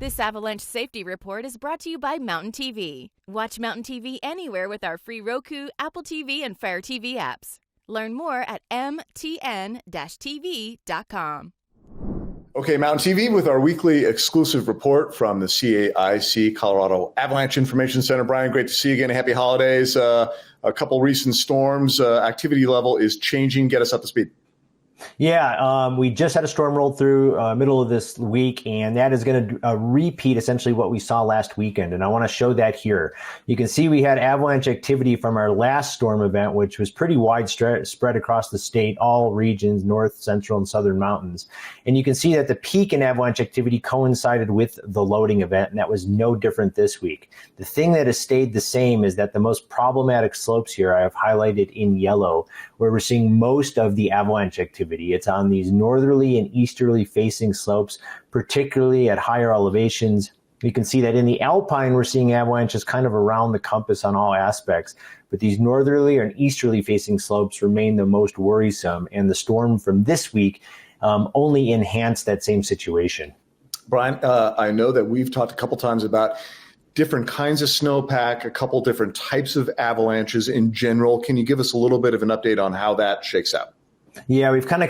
This Avalanche Safety Report is brought to you by Mountain TV. Watch Mountain TV anywhere with our free Roku, Apple TV, and Fire TV apps. Learn more at mtn-tv.com. Okay, Mountain TV with our weekly exclusive report from the CAIC Colorado Avalanche Information Center. Brian, great to see you again. Happy holidays. A couple recent storms. Activity level is changing. Get us up to speed. Yeah, we just had a storm roll through middle of this week, and that is going to repeat essentially what we saw last weekend. And I want to show that here. You can see we had avalanche activity from our last storm event, which was pretty widespread spread across the state, all regions, north, central, and southern mountains. And you can see that the peak in avalanche activity coincided with the loading event, and that was no different this week. The thing that has stayed the same is that the most problematic slopes here I have highlighted in yellow, where we're seeing most of the avalanche activity. It's on these northerly and easterly facing slopes, particularly at higher elevations. You can see that in the Alpine, we're seeing avalanches kind of around the compass on all aspects, but these northerly and easterly facing slopes remain the most worrisome, and the storm from this week only enhanced that same situation. Brian, I know that we've talked a couple times about different kinds of snowpack, a couple different types of avalanches in general. Can you give us a little bit of an update on how that shakes out? Yeah, we've kind of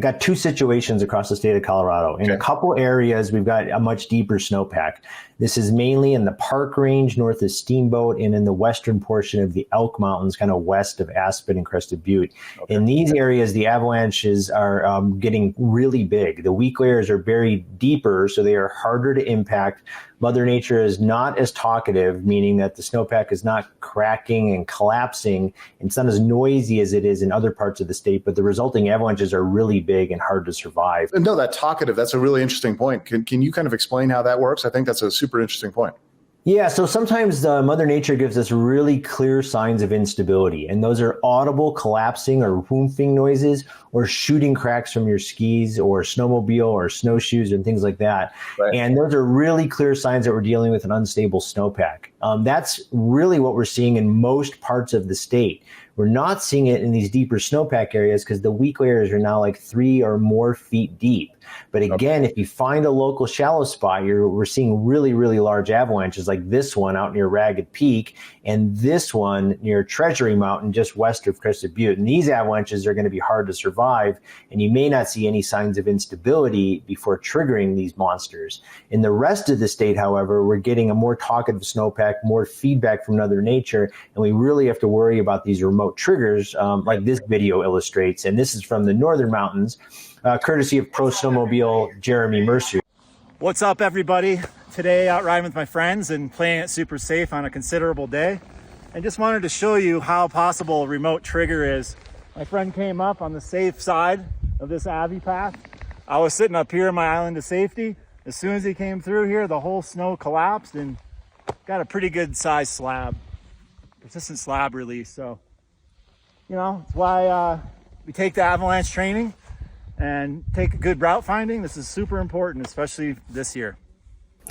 got two situations across the state of Colorado. In a couple areas, we've got a much deeper snowpack. This is mainly in the Park Range north of Steamboat and in the western portion of the Elk Mountains, kind of west of Aspen and Crested Butte. Okay. In these areas, the avalanches are getting really big. The weak layers are buried deeper, so they are harder to impact. Mother Nature is not as talkative, meaning that the snowpack is not cracking and collapsing. It's not as noisy as it is in other parts of the state, but the resulting avalanches are really big and hard to survive. No, that talkative, that's a really interesting point. Can you kind of explain how that works? I think that's a super interesting point. Yeah, so sometimes Mother Nature gives us really clear signs of instability, and those are audible collapsing or whoomphing noises or shooting cracks from your skis or snowmobile or snowshoes and things like that. Right. And those are really clear signs that we're dealing with an unstable snowpack. That's really what we're seeing in most parts of the state. We're not seeing it in these deeper snowpack areas because the weak layers are now like 3 or more feet deep. But again, if you find a local shallow spot, we're seeing really, really large avalanches like this one out near Ragged Peak and this one near Treasury Mountain just west of Crested Butte. And these avalanches are going to be hard to survive, and you may not see any signs of instability before triggering these monsters. In the rest of the state, however, we're getting a more talkative snowpack, more feedback from Mother Nature, and we really have to worry about these remote triggers like this video illustrates. And this is from the northern mountains, courtesy of Pro Snowmobile Jeremy Mercer. What's up, everybody? Today out riding with my friends and playing it super safe on a considerable day. I just wanted to show you how possible a remote trigger is. My friend came up on the safe side of this Avi path. I was sitting up here in my island of safety. As soon as he came through here, the whole snow collapsed and got a pretty good size slab, persistent slab release. So, you know, it's why we take the avalanche training and take good route finding. This is super important, especially this year.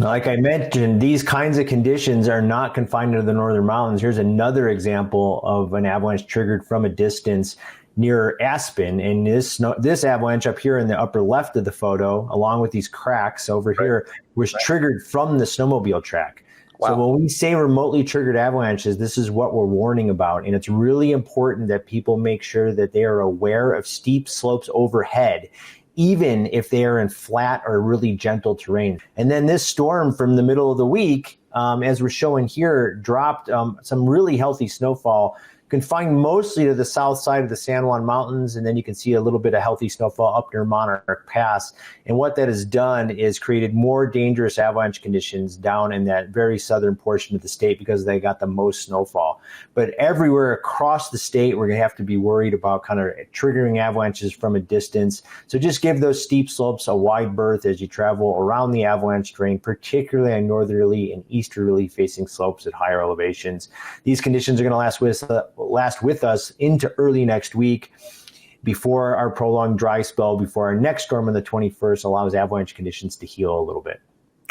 Like I mentioned, these kinds of conditions are not confined to the northern mountains. Here's another example of an avalanche triggered from a distance near Aspen. And this avalanche up here in the upper left of the photo, along with these cracks over here, was triggered from the snowmobile track. Wow. So when we say remotely triggered avalanches, this is what we're warning about. And it's really important that people make sure that they are aware of steep slopes overhead, even if they are in flat or really gentle terrain. And then this storm from the middle of the week, as we're showing here, dropped some really healthy snowfall, confined mostly to the south side of the San Juan Mountains, and then you can see a little bit of healthy snowfall up near Monarch Pass. And what that has done is created more dangerous avalanche conditions down in that very southern portion of the state because they got the most snowfall. But everywhere across the state, we're going to have to be worried about kind of triggering avalanches from a distance. So just give those steep slopes a wide berth as you travel around the avalanche terrain, particularly on northerly and easterly facing slopes at higher elevations. These conditions are going to last with us into early next week before our prolonged dry spell, before our next storm on the 21st allows avalanche conditions to heal a little bit.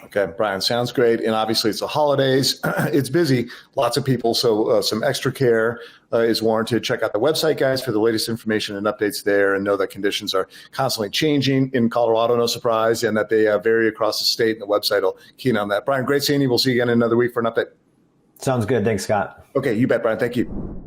Okay, Brian, sounds great. And obviously it's the holidays. It's busy, lots of people. So some extra care is warranted. Check out the website, guys, for the latest information and updates there, and know that conditions are constantly changing in Colorado, no surprise, and that they vary across the state, and the website will key in on that. Brian, great seeing you. We'll see you again in another week for an update. Sounds good. Thanks, Scott. Okay, you bet, Brian. Thank you.